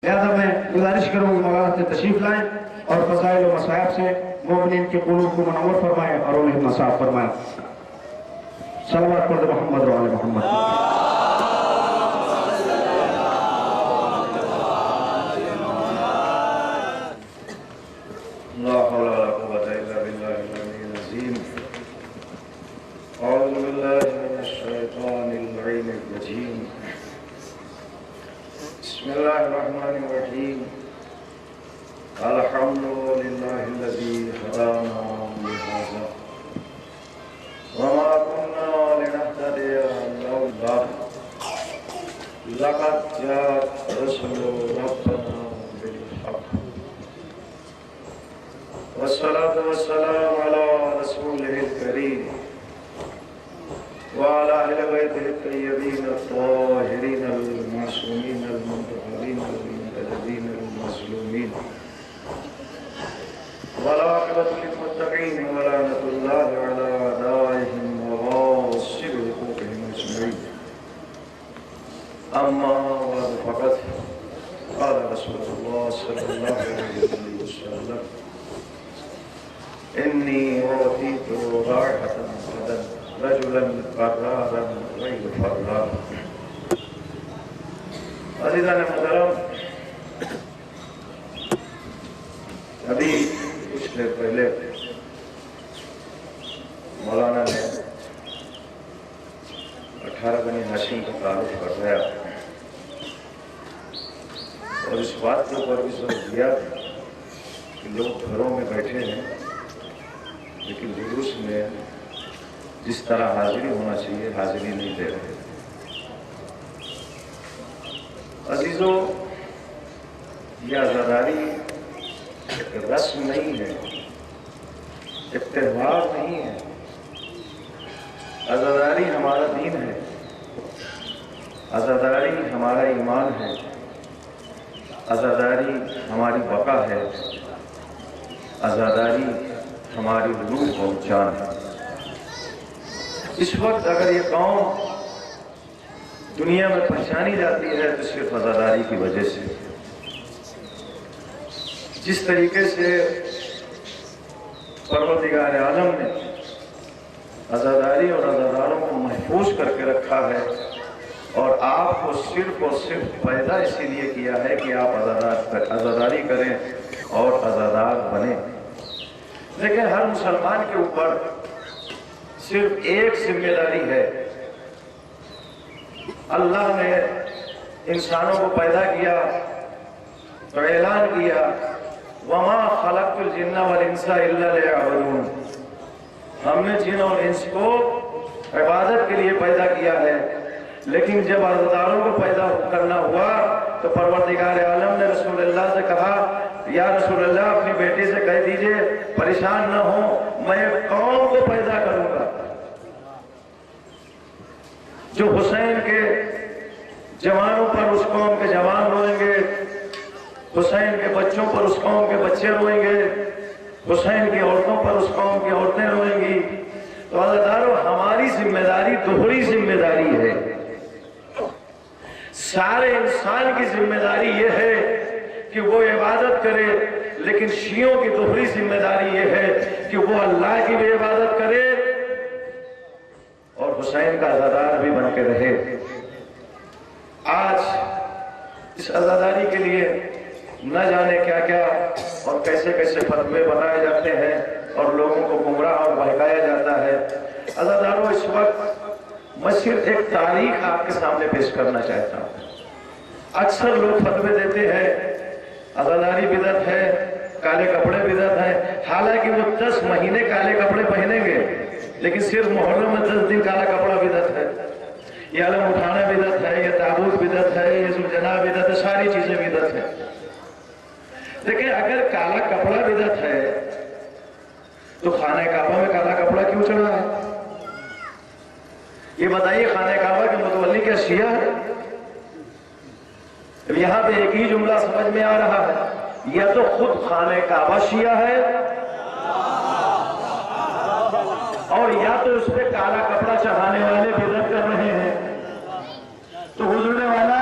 لہذا میں گزارش کروں گی مولانا سے تشریف لائیں اور فضائل و مصائب سے مومنین کے قلوب کو منور فرمائیں اور انہیں نصاب فرمائیں. صلوات پڑھ محمد و آل محمد. لا حول ولا قوة إلا بالله العلي العظيم. أعوذ بالله من الشيطان اللعين الرجيم. بسم الله الرحمن الرحيم. الحمد لله الذي هدانا لهذا وما كنا لنهتدي لولا لقد جاءت رسل ربنا بالحق والصلاة والسلام على رسوله الكريم وعلى أهل بيته الطيبين الطاهرين المعصومين المنتقبين المنتجبين المظلومين والعاقبة للمتقين ولعنة الله على أعدائهم وواصل حقوقهم أجمعين. أما بعد فقد قال رسول الله صلى الله عليه وسلم إني أعطيت راحة غدا رجلا قرارا غير فرار. عزیزان محترم، ابھی کچھ دیر پہلے مولانا نے 18 بنی ہاشم کا تعارف کروایا اور اس بات کے اوپر بھی زور دیا کہ لوگ گھروں میں بیٹھے ہیں لیکن جلوس میں جس طرح حاضری ہونا چاہیے حاضری نہیں دے رہے. عزیزو، یہ عزاداری ایک رسم نہیں ہے، ایک تہوار نہیں ہے. عزاداری ہمارا دین ہے، عزاداری ہمارا ایمان ہے، عزاداری ہماری بقا ہے، عزاداری ہماری روح اور جان ہے. اس وقت اگر یہ قوم دنیا میں پہچانی جاتی ہے تو صرف عزاداری کی وجہ سے. جس طریقے سے پروردگار عالم نے عزاداری اور عزاداروں کو محفوظ کر کے رکھا ہے اور آپ کو صرف اور صرف پیدا اسی لیے کیا ہے کہ آپ عزاداری کریں اور عزادار بنیں. لیکن ہر مسلمان کے اوپر صرف ایک ذمہ داری ہے. اللہ نے انسانوں کو پیدا کیا تو اعلان کیا وَمَا خَلَقْتُ الْجِنَّ وَالْإِنسَ إِلَّا لِيَعْبُدُونِ. ہم نے جن اور انس کو عبادت کے لیے پیدا کیا ہے. لیکن جب عزاداروں کو پیدا کرنا ہوا تو پروردگار عالم نے رسول اللہ سے کہا یا رسول اللہ اپنی بیٹی سے کہہ دیجئے پریشان نہ ہو، میں قوم کو پیدا کروں گا جو حسین کے جوانوں پر اس قوم کے جوان روئیں گے، حسین کے بچوں پر اس قوم کے بچے روئیں گے، حسین کی عورتوں پر اس قوم کی عورتیں روئیں گی. تو عزادارو، ہماری ذمہ داری دوہری ذمہ داری ہے. سارے انسان کی ذمہ داری یہ ہے کہ وہ عبادت کرے، لیکن شیعوں کی دوہری ذمہ داری یہ ہے کہ وہ اللہ کی بھی عبادت کرے اور حسین کا عزادار بھی بن کے رہے. آج اس عزاداری کے لیے نہ جانے کیا کیا اور کیسے کیسے فتوے بنائے جاتے ہیں اور لوگوں کو گمراہ اور بہکایا جاتا ہے. عزاداروں، اس وقت میں صرف ایک تاریخ آپ کے سامنے پیش کرنا چاہتا ہوں. اکثر لوگ فتوے دیتے ہیں عزاداری بدعت ہے، کالے کپڑے بدعت ہے. حالانکہ وہ 10 مہینے کالے کپڑے پہنیں گے لیکن صرف محرم میں 10 دن کالا کپڑا بدعت ہے. یہ علم اٹھانا بدعت ہے، یہ تابوت بدعت ہے، یہ ذوالجناح بدعت ہے، ساری چیزیں بدعت ہے. لیکن اگر کالا کپڑا بدعت ہے تو خانہ کعبہ میں کالا کپڑا کیوں چڑھا ہے؟ یہ بتائیے، خانہ کعبہ کے متولی کیا شیعہ ہے؟ یہاں پہ ایک ہی جملہ سمجھ میں آ رہا ہے، یا تو خود خانہ کعبہ شیعہ ہے اور یا تو اس پہ کالا کپڑا چڑھانے والے بدعت کر رہے ہیں. تو حضور والا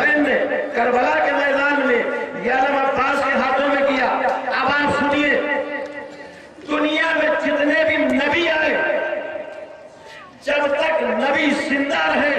حسین نے کربلا کے میدان میں یہ علم عباس کے ہاتھوں میں کیا. اب آپ سنیے, دنیا میں جتنے بھی نبی آئے, جب تک نبی زندہ رہے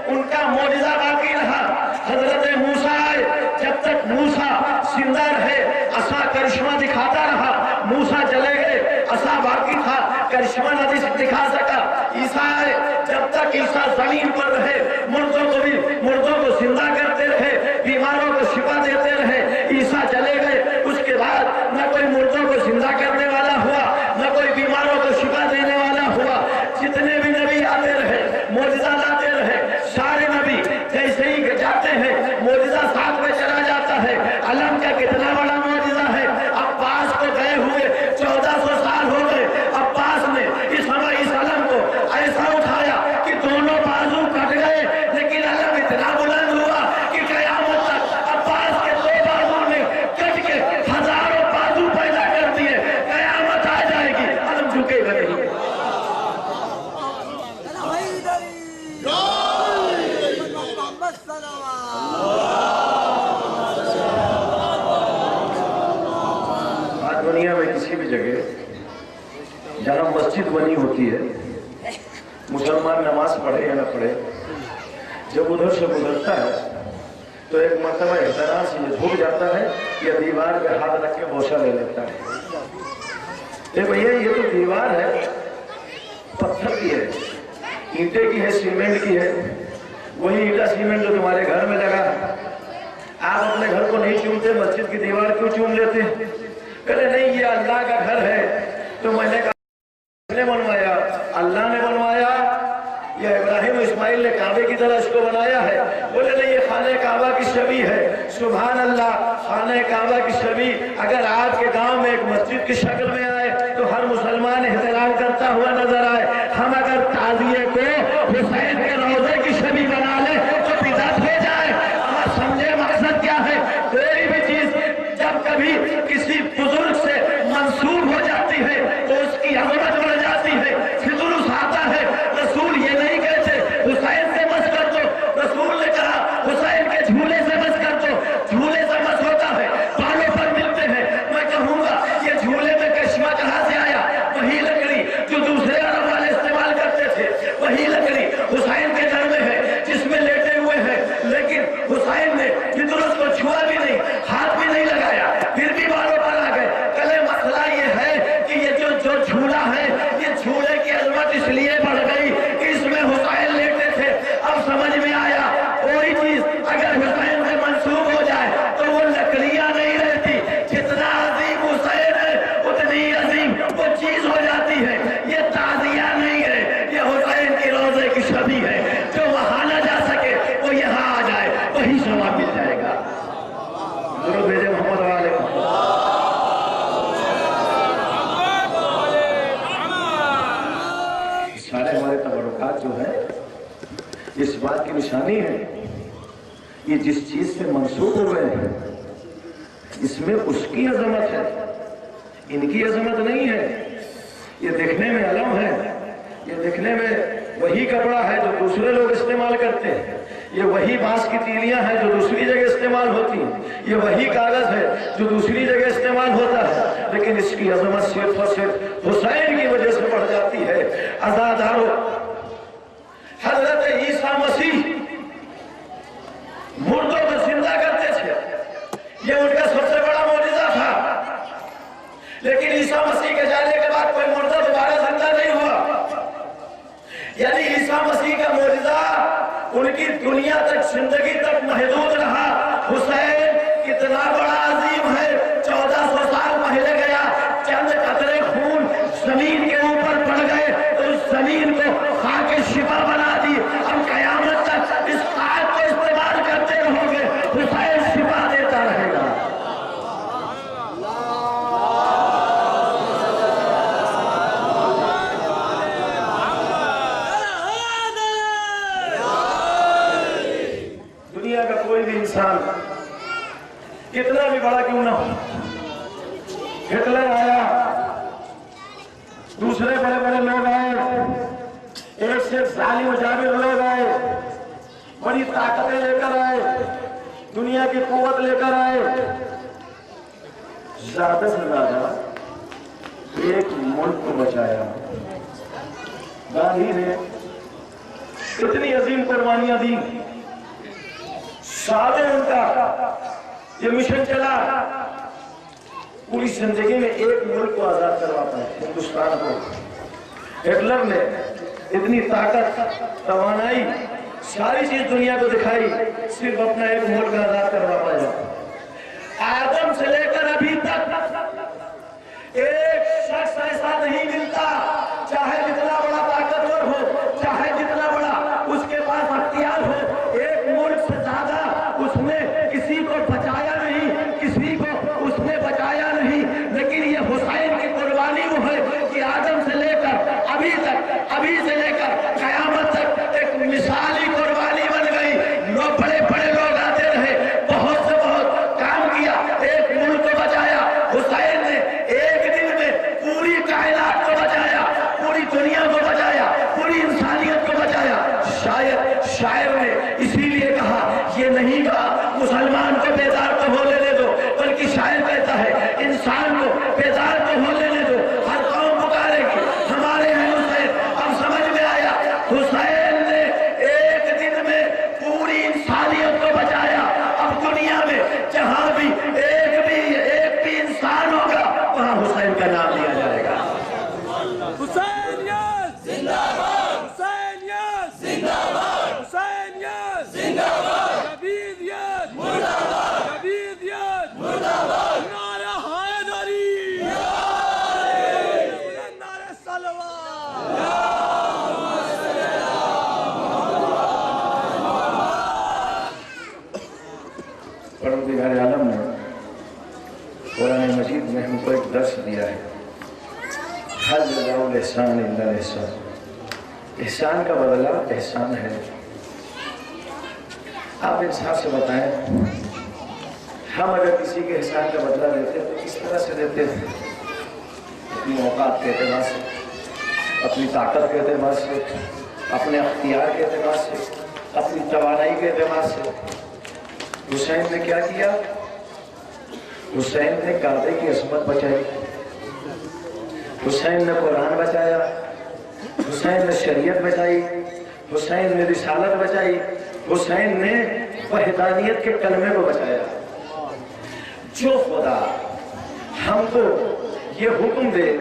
ان کا معجزہ باقی رہا. حضرت موسیٰ آئے, جب تک موسیٰ زندہ رہے عصا کرشمہ دکھاتا رہا. موسیٰ چلے گئے, عصا باقی تھا, کرشمہ نہ دکھا سکا. عیسیٰ آئے, جب تک عیسیٰ زمین پر رہے مردوں کو زندہ کرتے رہے, بیماروں کو شفا دیتے رہے. عیسیٰ چلے گئے, اس کے بعد نہ کوئی مردوں کو زندہ کرنے والا ہوا, نہ کوئی بیماروں کو شفا دینے والا ہوا. جتنے بھی نبی آتے رہے معجزہ لاتے رہے. سارے نبی جیسے ہی جاتے ہیں معجزہ ساتھ میں چلا جاتا ہے. علم کا کتنا بڑا معجزہ ہے. عباس کو گئے ہوئے 1400 سال ہو گئے. عباس نے اس علم کو ایسا اٹھایا کہ دونوں بازو کٹ گئے, لیکن علم اتنا بلند ہوا کہ قیامت تک عباس کے 2 بازو نے کٹ کے ہزاروں بازو پیدا کر دیے. قیامت آ جائے گی, علم جھکے گا نہیں. آج دنیا میں کسی بھی جگہ جہاں مسجد بنی ہوتی ہے, مسلمان نماز پڑھے یا نہ پڑھے, جب ادھر سے گزرتا ہے تو ایک مرتبہ احترام سے یہ جھک جاتا ہے یا دیوار پہ ہاتھ رکھ کے بوسہ لے لیتا ہے. بھیا یہ تو دیوار ہے, پتھر کی ہے, اینٹے کی ہے, سیمنٹ کی ہے. وہی اینٹا سیمنٹ جو تمہارے گھر میں لگا, آپ اپنے گھر کو نہیں چومتے, مسجد کی دیوار کیوں چوم لیتے؟ کہتے نہیں یہ اللہ کا گھر ہے. تو میں نے کہا کس نے بنوایا؟ اللہ نے بنوایا یا ابراہیم اسماعیل نے کعبے کی طرح اس کو بنایا ہے؟ بولے نہیں, یہ خانہ کعبہ کی شبیہ ہے. سبحان اللہ, خانہ کعبہ کی شبیہ اگر آپ کے گاؤں میں ایک مسجد کی شکل میں آئے تو ہر مسلمان احترام کرتا ہوا نظر آئے. ہم اگر تعزیے کو حسین کے روضے کی شبیہ بنا لیں تو بدعت ہو جائے. ہم سمجھے مقصد کیا ہے؟ کوئی بھی چیز جب کبھی کسی بزرگ سے منسوب ہو جاتی ہے تو اس کی عظمت بڑھ جاتی ہے, فضول آتا ہے. رسول یہ نہیں کہتے حسین سے مس کر دو, رسول نے کہا حسین کے جھولے سے مس کر دو. جھولے سے مس ہوتا ہے, بالوں پر ملتے ہیں. میں کہوں گا یہ جھولے میں کشمہ کہاں سے آیا؟ وہی لکڑی جو دوسرے عرب والے استعمال کرتے تھے, وہی لکڑی حسین کے گھر میں ہے جس میں لیٹے ہوئے ہیں. لیکن حسین نے جدھر اس کو چھوا بھی نہیں, ہاتھ بھی نہیں لگایا, پھر بھی بالوں پر آ گئے. کلے مسئلہ یہ ہے کہ یہ جو جھولا ہے, یہ جھولے کی عظمت اس لیے بڑھ گئی کہ اس میں حسین لیٹے تھے. اب سمجھ میں آیا, کوئی چیز اگر حسین سے منسوب ہو جائے تو وہ لکڑیاں نہیں رہتی. جتنا عظیم حسین ہے اتنی عظیم وہ چیز ہو جاتی ہے. یہ تعزیہ نہیں ہے, یہ حسین کی روضے کی شبیہ ہے. جو وہاں نہ جا سکے وہ یہاں آ جائے, وہی ثواب مل جائے گا. درود بھیجے محمد والے. سارے ہمارے تبرکات جو ہے اس بات کی نشانی ہے, یہ جس چیز سے منسوب ہوئے ہیں اس میں اس کی عظمت ہے, ان کی عظمت نہیں ہے. یہ دیکھنے میں علم ہے, یہ دیکھنے میں وہی کپڑا ہے جو دوسرے لوگ استعمال کرتے ہیں, یہ وہی بانس کی تیلیاں ہیں جو دوسری جگہ استعمال ہوتی ہیں, یہ وہی کاغذ ہے جو دوسری جگہ استعمال ہوتا ہے. لیکن اس کی عظمت صرف اور صرف حسین کی وجہ سے بڑھ جاتی ہے. عزادارو, حضرت عیسیٰ مسیح مردوں کو زندہ کرتے تھے, یہ ان کا سب سے بڑا معجزہ تھا. لیکن عیسیٰ مسیح کے جانے کے بعد کوئی مردہ دوبارہ زندہ نہیں ہوا. یعنی عیسیٰ مسیح کا معجزہ ان کی دنیا تک, زندگی تک محدود رہا. حسین کتنا بڑا عظیم ہے, 1400 سال پہلے گیا, چند قطرے خون زمین کے اوپر پڑ گئے تو اس زمین کو خاک شفا بنا دی. اب قیامت تک اس خاک کو استعمال کرتے رہو گے, حسین شفا دیتا رہے گا. دنیا کا کوئی بھی انسان کتنا بھی بڑا کیوں نہ ہو, ہٹلر آیا, دوسرے بڑے بڑے لوگ آئے, ایک سے ظالم و جابر لوگ آئے, بڑی طاقتیں لے کر آئے, دنیا کی قوت لے کر آئے، زیادہ سے زیادہ ایک ملک کو بچایا۔ گاندھی نے اتنی عظیم قربانیاں دی، سالوں ان کا یہ مشن چلا، پوری زندگی میں ایک ملک کو آزاد کروا پائے، ہندوستان کو۔ ہٹلر نے اتنی طاقت، توانائی، ساری چیز دنیا کو دکھائی، صرف اپنا ایک ملک آزاد کروا پایا۔ آدم سے لے کر ابھی تک ایک شخص ایسا نہیں ملتا، چاہے جتنا بڑا طاقتور ہو، چاہے جتنا بڑا اس کے پاس اختیار ہو، ایک ملک سے زیادہ اس نے کسی کو بچایا نہیں، کسی کو اس نے بچایا نہیں۔ لیکن یہ حسین کی قربانی وہ ہے کہ آدم سے لے کر ابھی تک، ابھی سے لے کر قیامت تک ایک مثالی قربانی بن گئی۔ لوگ بڑے بڑے لوگ آتے رہے، بہت سے بہت کام کیا، ایک ملک کو بچایا۔ حسین نے ایک دن میں پوری کائنات کو بچایا، پوری دنیا کو بچایا، پوری انسانیت کو بچایا۔ شاعر نے اسی لیے کہا، یہ نہیں کہا مسلمان کو بیدار تو ہو لینے دو، بلکہ شاعر کہتا ہے انسان کو بیدار تو ہو لینے دو، ہر قوم پکارے گی ہمارے ہیں حسین۔ اب سمجھ میں آیا، حسین نے ایک دن میں پوری انسانیت کو بچایا۔ اب دنیا میں جہاں بھی ایک بھی انسان ہوگا، وہاں حسین کا نام لیا جائے گا۔ حسینیت زندہ باد، حسینیت زندہ باد، حسینیت زندہ باد، جبیدیت مرد آباد، جبیدیت مرد آباد، نعرہ حیدری، نعرہ صلوات، پروردگار عالم نے قرآن مجید میں ہم کو ایک درس دیا ہے، حل جزاء الاحسان الا الاحسان۔ احسان کا بدلہ احسان ہے۔ آپ انصاف سے بتائیں، ہم اگر کسی کے احسان کا بدلہ دیتے تو کس طرح سے دیتے تھے؟ اپنی اوقات کے اعتبار سے، اپنی طاقت کے اعتبار سے، اپنے اختیار کے اعتبار سے، اپنی توانائی کے اعتبار سے۔ حسین نے کیا کیا؟ حسین نے کعبے کی عظمت بچائی، حسین نے قرآن بچایا، حسین نے شریعت بچائی، حسین نے رسالت بچائی، حسین نے وحدانیت کے کلمے کو بچایا۔ جو خدا ہم کو یہ حکم دے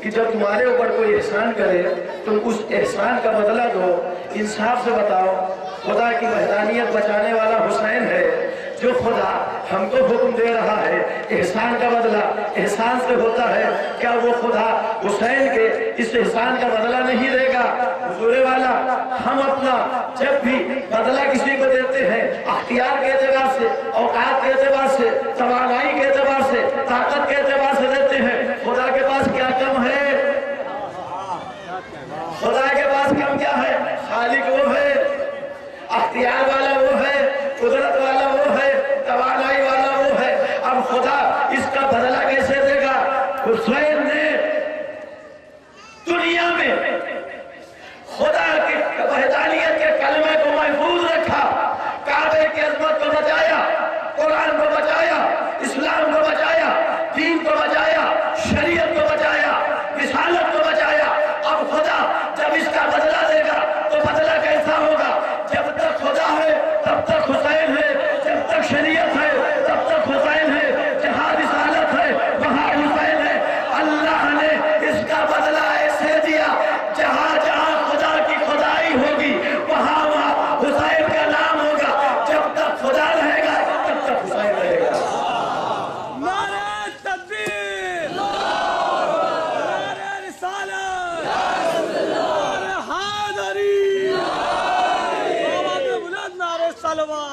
کہ جب تمہارے اوپر کوئی احسان کرے تم اس احسان کا بدلہ دو، انصاف سے بتاؤ، خدا کی وحدانیت بچانے والا حسین ہے۔ جو خدا ہم کو حکم دے رہا ہے احسان کا بدلہ احسان سے ہوتا ہے، کیا وہ خدا حسین کے اس احسان کا بدلہ نہیں دے گا؟ حضور والا، ہم اپنا جب بھی بدلہ کسی کو دیتے ہیں اختیار کے اعتبار سے، اوقات کے اعتبار سے، توانائی کے اعتبار سے، طاقت کے اعتبار سے دیتے ہیں۔ خدا کے پاس کیا کم ہے؟ خدا کے پاس کم کیا ہے؟ خالق وہ ہے، اختیار والا وہ ہے، قدرت والا وہ ہے، توانائی والا وہ ہے۔ اب خدا اس کا بدلہ کیسے دے گا؟ حسین نے دنیا میں خدا کی وحدانیت کے کلمے کو محفوظ رکھا، کعبے کی عظمت کو بچایا، قرآن کو بچایا، اسلام کو بچایا، دین کو بچایا، شریعت کو بچایا، رسالت کو بچایا۔ اب خدا جب اس کا بدلہ دے گا تو بدلہ کیسا ہوگا؟ جب تک خدا ہے تب تک حسین ہے، جب تک شریعت ہے تب تک حسین ہے، جہاں رسالت ہے وہاں حسین ہے۔ اللہ نے اس کا بدلہ ایسے دیا، جہاں جہاں خدا کی خدائی ہوگی وہاں وہاں حسین کا نام ہوگا۔ جب تک خدا رہے گا تب تک حسین رہے گا۔ نعرہ تکبیر، نعرہ رسالت، نعرہ حیدری، آواز بلند نعرہ صلوات۔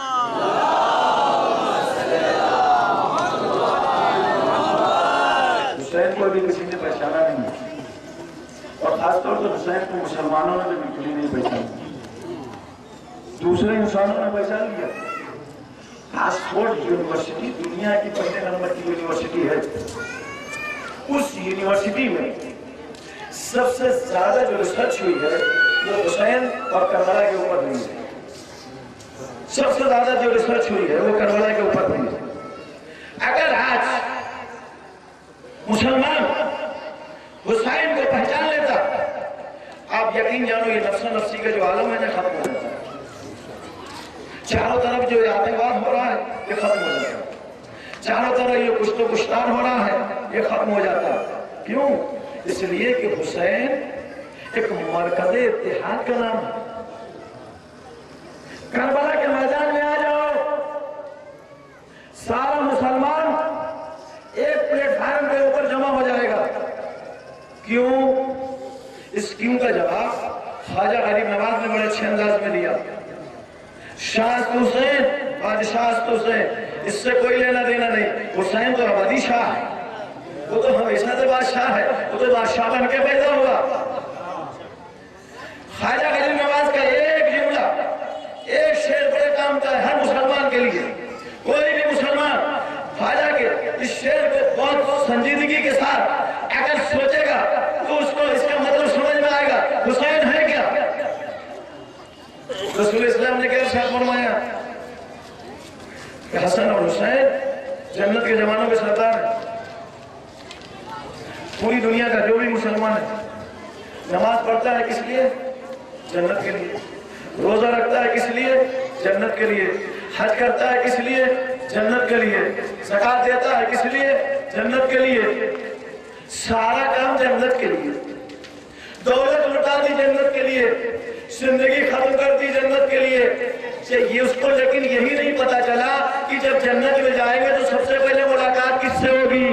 حسین کو بھی کسی نے پہچانا نہیں، اور خاص طور سے حسین کو مسلمانوں نے بھی بالکل ہی نہیں پہچانا، دوسرے انسانوں نے پہچان لیا۔ آکسفورڈ یونیورسٹی دنیا کی پہلے نمبر کی یونیورسٹی ہے، اس یونیورسٹی میں سب سے زیادہ جو ریسرچ ہوئی ہے وہ حسین اور کربلا کے اوپر ہوئی ہے۔ سب سے زیادہ جو ریسرچ ہوئی ہے وہ کربلا کے اوپر کا جو عالم ہے نا ختم ہو جاتا ہے. چاروں طرف جو آتنکواد ہو رہا ہے یہ ختم ہو جاتا ہے. چاروں طرف یہ کشت و کشتار ہو رہا ہے یہ ختم ہو جاتا ہے. کیوں؟ اس لیے کہ حسین ایک مرکز اتحاد کا نام ہے. کربلا کے میدان میں آ جاؤ، سارا مسلمان ایک پلیٹ فارم کے اوپر جمع ہو جائے گا. کیوں؟ اس کیوں کا جواب خواجہ غریب نواز نے بڑے اچھے انداز میں دیا. شاہ حسین، بادشاہ حسین، اس سے کوئی لینا دینا نہیں. حسین تو ابدی شاہ ہے، وہ تو ہمیشہ سے بادشاہ ہے، وہ تو بادشاہ بن کے پیدا ہوا. خواجہ غریب نواز کا ایک جملہ، ایک شعر بڑے کام کا ہے ہر مسلمان کے لیے. کوئی بھی مسلمان خواجہ کے اس شعر کو بہت سنجیدگی کے ساتھ اگر سوچے گا تو اس کو اس کا مطلب سمجھ میں آئے گا. حسین ہے کیا؟ رسول اسلام نے کیا ارشاد فرمایا کہ حسن اور حسین جنت کے جوانوں کے سردار ہیں. پوری دنیا کا جو بھی مسلمان ہے نماز پڑھتا ہے کس لیے؟ جنت کے لیے. روزہ رکھتا ہے کس لیے؟ جنت کے لیے. حج کرتا ہے کس لیے؟ جنت کے لیے. زکات دیتا ہے کس لیے؟ جنت کے لیے. سارا کام جنت کے لیے. دولت لٹا دی جنت کے لیے، زندگی ختم کر دی جنت کے لیے. یہ اس کو لیکن یہی نہیں پتا چلا کہ جب جنت میں جائیں گے تو سب سے پہلے ملاقات کس سے ہوگی.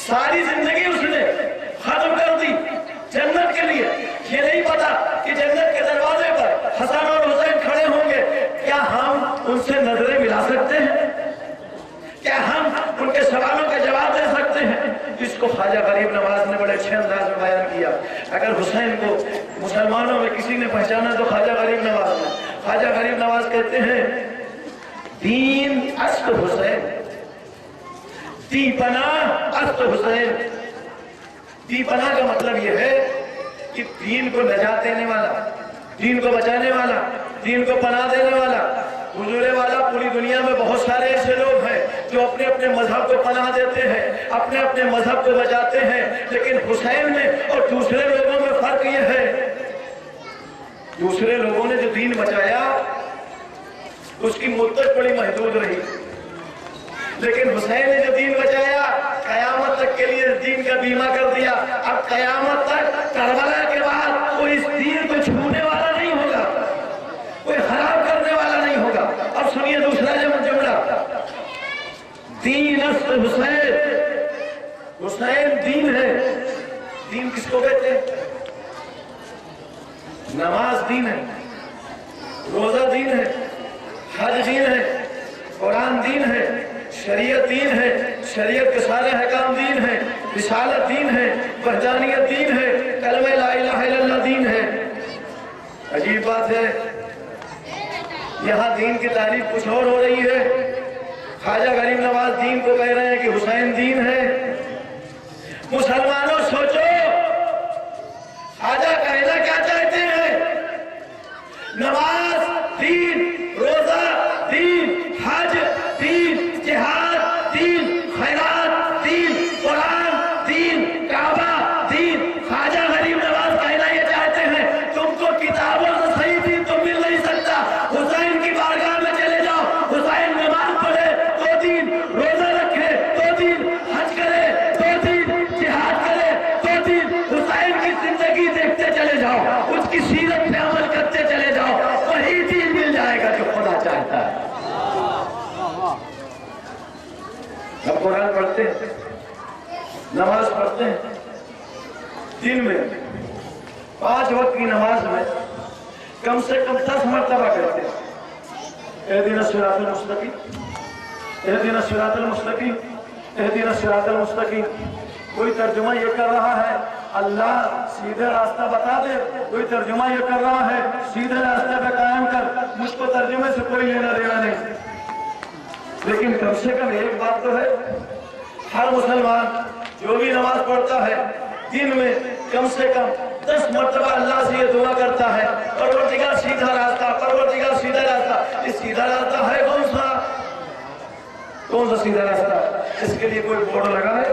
ساری زندگی اس نے ختم کر دی جنت کے لیے. یہ نہیں پتا کہ جنت کے دروازے پر حسن اور حسین کھڑے ہوں گے. کیا ہم ان سے نظریں ملا سکتے ہیں؟ کیا ہم ان کے سوالوں کا جواب دے سکتے ہیں؟ اس کو خواجہ غریب نواز نے بڑے اچھے انداز میں بیان کیا. اگر حسین کو مسلمانوں میں کسی نے پہچانا تو خواجہ غریب نواز نے. خواجہ غریب نواز کہتے ہیں دین است حسین، دی پناہ است حسین. دی پناہ کا مطلب یہ ہے کہ دین کو نجات دینے والا، دین کو بچانے والا، دین کو پناہ دینے والا. حضور والا پوری دنیا میں بہت سارے ایسے لوگ ہیں جو اپنے اپنے مذہب کو پناہ دیتے ہیں، اپنے اپنے مذہب کو بچاتے ہیں. لیکن حسین میں اور دوسرے لوگوں میں فرق یہ ہے، دوسرے لوگوں نے جو دین بچایا اس کی مدت بڑی محدود رہی، لیکن حسین نے جو دین بچایا قیامت تک کے لیے دین کا بیمہ کر دیا. اب قیامت تک کربلا کے بعد کوئی اس دین کو چھونے والا نہیں ہوگا، کوئی خراب کرنے والا نہیں ہوگا. اب سنیے دوسرا جملہ، دین است حسین. حسین دین ہے. دین کس کو کہتے ہیں؟ نماز دین ہے، روزہ دین ہے، حج دین ہے، قرآن دین ہے، شریعت دین ہے، شریعت کے سارے احکام دین ہے، رسالت دین ہے، وحدانیت دین ہے، کلمہ لا الہ الا اللہ دین ہے. عجیب بات ہے، یہاں دین کی تعریف کچھ اور ہو رہی ہے. خواجہ غریب نواز دین کو کہہ رہے ہیں کہ حسین دین ہے. مسلمانوں سوچو خواجہ کہنا کیا چاہتے ہیں؟ نماز دین، روزہ دین، حج دین، جہاد دین، خیرات دین، قرآن دین، کعبہ دین. خواجہ غریب نواز کہنا یہ چاہتے ہیں تم کو کتابوں سے صحیح دین تو مل نہیں سکتا. حسین کی بارگاہ میں چلے جاؤ، حسین نماز پڑھے تو دین، روزہ رکھے تو دین، حج کرے تو دین، جہاد کرے تو دین. حسین کی زندگی دیکھتے چلے جاؤ، اس کی سیرت پہ عمل کرتے چلے جاؤ، وہی دین مل جائے گا جو خدا چاہتا ہے. ہم قرآن پڑھتے ہیں، نماز پڑھتے ہیں، دن میں 5 وقت کی نماز میں کم سے کم 10 مرتبہ کہتے ہیں اہدنا الصراط المستقیم، اہدنا الصراط المستقیم، اہدنا الصراط المستقیم. کوئی ترجمہ یہ کر رہا ہے اللہ سیدھا راستہ بتا دے، کوئی ترجمہ یہ کر رہا ہے سیدھے راستے پہ قائم کر. مجھ کو ترجمے سے کوئی لینا دینا نہیں، لیکن کم سے کم ایک بات تو ہے، ہر مسلمان جو بھی نماز پڑھتا ہے دن میں کم سے کم 10 مرتبہ اللہ سے یہ دعا کرتا ہے پروردگار سیدھا راستہ، پروردگار سیدھا راستہ. یہ سیدھا راستہ ہے کون سا؟ کون سا سیدھا راستہ؟ اس کے لیے کوئی بورڈ لگا ہے؟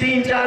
3-4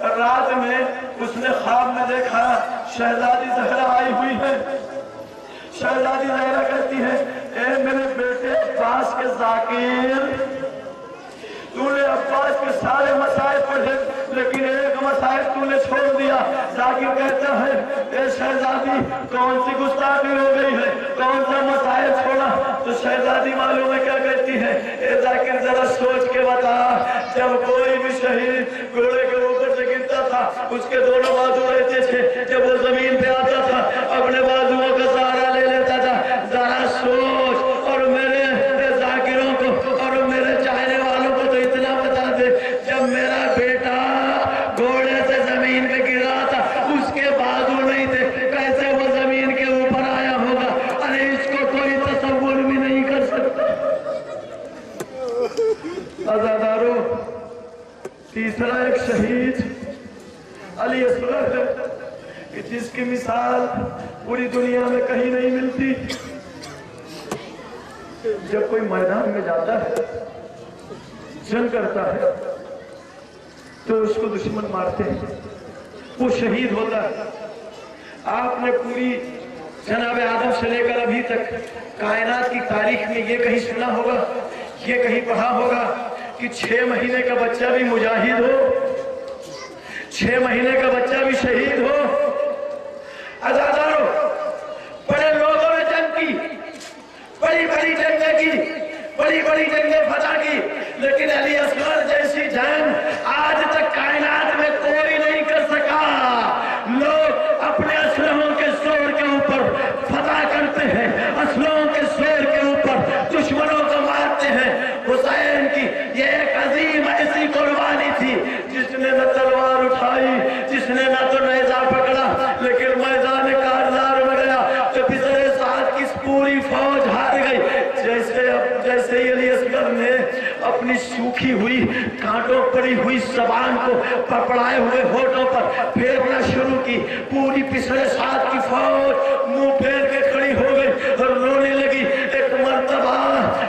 رات میں اس نے خواب میں دیکھا شہزادی زہرا آئی ہوئی ہے. شہزادی زہرا کہتی ہے اے میرے بیٹے عباس کے ذاکر، تو نے عباس کے سارے مسائل پڑھے لیکن ایک مسائل تو نے چھوڑ دیا. ذاکر کہتا ہے اے شہزادی کون سی گستاخی ہو گئی ہے، کون سا مسائل چھوڑا؟ تو شہزادی معلوم ہے کیا کہتی ہے، اے ذاکر ذرا سوچ کے بتا، جب کوئی بھی شہید گھوڑے کے اوپر سے گرتا تھا اس کے دونوں بازو رہتے تھے، جب وہ زمین پہ آتا تھا اپنے بازوؤں کا سہارا لے لیتا تھا. ذرا سوچ اور میرے ذاکروں کو اور میرے چاہنے والوں کو تو اتنا بتا دے، جب میرا بیٹا گھوڑے سے زمین پہ گر رہا تھا اس کے بازو نہیں تھے، کیسے وہ زمین کے اوپر آیا ہوگا؟ ارے اس کو کوئی تصور بھی نہیں کر سکتا. عزادارو، تیسرا ایک شہید علی اصغر ہے کہ جس کی مثال پوری دنیا میں کہیں نہیں ملتی. جب کوئی میدان میں جاتا ہے، جنگ کرتا ہے، تو اس کو دشمن مارتے ہیں، وہ شہید ہوتا ہے. آپ نے پوری جناب آدم سے لے کر ابھی تک کائنات کی تاریخ میں یہ کہیں سنا ہوگا، یہ کہیں پڑھا ہوگا کہ 6 مہینے کا بچہ بھی مجاہد ہو، 6 مہینے کا بچہ بھی شہید ہو. عزادارو، بڑے لوگوں نے جنگ کی، بڑی بڑی جنگیں کی، بڑی بڑی جنگیں فتح کی، لیکن علی اصغر جیسی جنگ آج تک کائنات میں کوئی نہیں کر سکا. لوگ اپنے اسلحوں کے زور کے اوپر فتح کرتے ہیں، اسلحوں کے زور کے اوپر دشمنوں کو مارتے ہیں. حسین کی یہ ایک عظیم ایسی قربانی تھی جس نے نہ تلوار اٹھائی، جس نے نہ تو نیزہ پکڑا، لیکن میدان کارزار میں گیا تو پسرے سعد کی پوری فوج ہار گئی. جیسے ہی علی اصغر نے اپنی سوکھی ہوئی کانٹوں پڑی ہوئی زبان کو پڑپڑائے ہوئے ہونٹوں پر پھیرنا شروع کی، پوری پسرے سعد کی فوج منہ پھیر کے کھڑی ہو گئی اور رونے لگی. ایک مرتبہ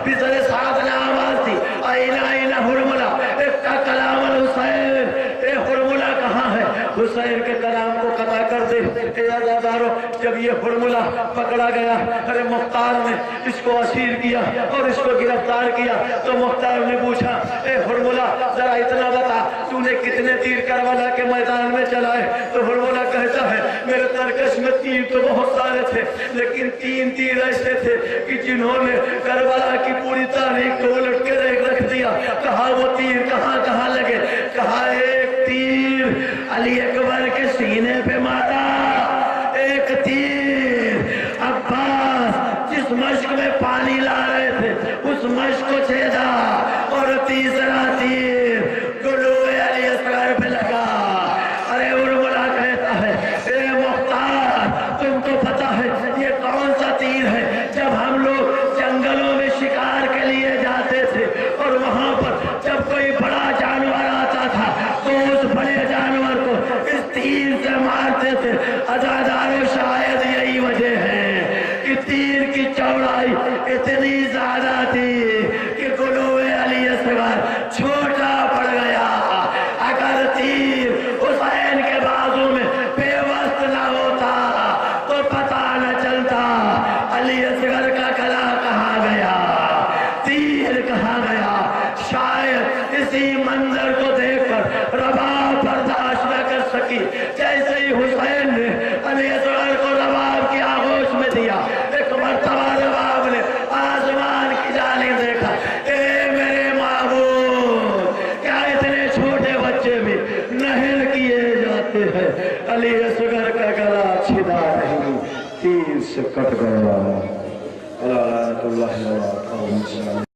پسرے سعد نے آواز دی آئینہ آئینہ حرملہ، ایک کا کلام الحسین، اے حرملہ کہاں ہے؟ حسین کے کلام کو قطع کر دے. اے عزادارو، جب یہ حرملہ پکڑا گیا، ارے مختار نے اس کو اسیر کیا اور اس کو گرفتار کیا، تو مختار نے پوچھا اے حرملہ ذرا اتنا بتا تو نے کتنے تیر کربلا کے میدان میں چلائے؟ تو حرملہ کہتا ہے میرے ترکش میں تیر تو بہت سارے تھے، لیکن 3 تیر ایسے تھے کہ جنہوں نے کربلا کی پوری تاریخ کو الٹ کے رکھ دیا. کہا وہ تیر کہاں کہاں لگے؟ کہا ایک تیر علی اکبر کے سینے پہ مارا، ایک تیر عباس جس مشک میں پانی لا رہے تھے اس مشک کو چھیدا، اور تیسرا تیر گلوے علی اصغر پہ لگا. ارے حرملہ کہتا ہے اے مختار، تم کو پتا ہے یہ کون سا تیر ہے؟ جب ہم لوگ جنگلوں میں شکار کے لیے جاتے تھے اور وہاں پر جب کوئی بڑا جانور آتا تھا تو اس بڑے جانور کو اس تیر سے مارتے تھے. عزادارو، شاید یہی وجہ ہے کہ تیر کی چوڑائی اتنی زیادہ تھی کہ گلوے علی اصغر چھوٹا پڑ گیا. اگر تیر حسین کے بازو میں پیوست نہ ہوتا تو پتہ نہ چلتا علی اصغر کا گلا کہاں گیا، تیر کہاں گیا. شاید اسی منظر کو دیکھ کر رباب برداشت نہ کر سکی. جیسے ہی حسین نے علی اصغر کو رباب کی آغوش میں دیا، ایک مرتبہ رباب نے آسمان کی جانب دیکھا. اے میرے معبود، کیا اتنے چھوٹے بچے بھی نہل کیے جاتے ہیں؟ علی اصغر کا گلا چھدا نہیں، تیر سے کٹ گیا. اللہ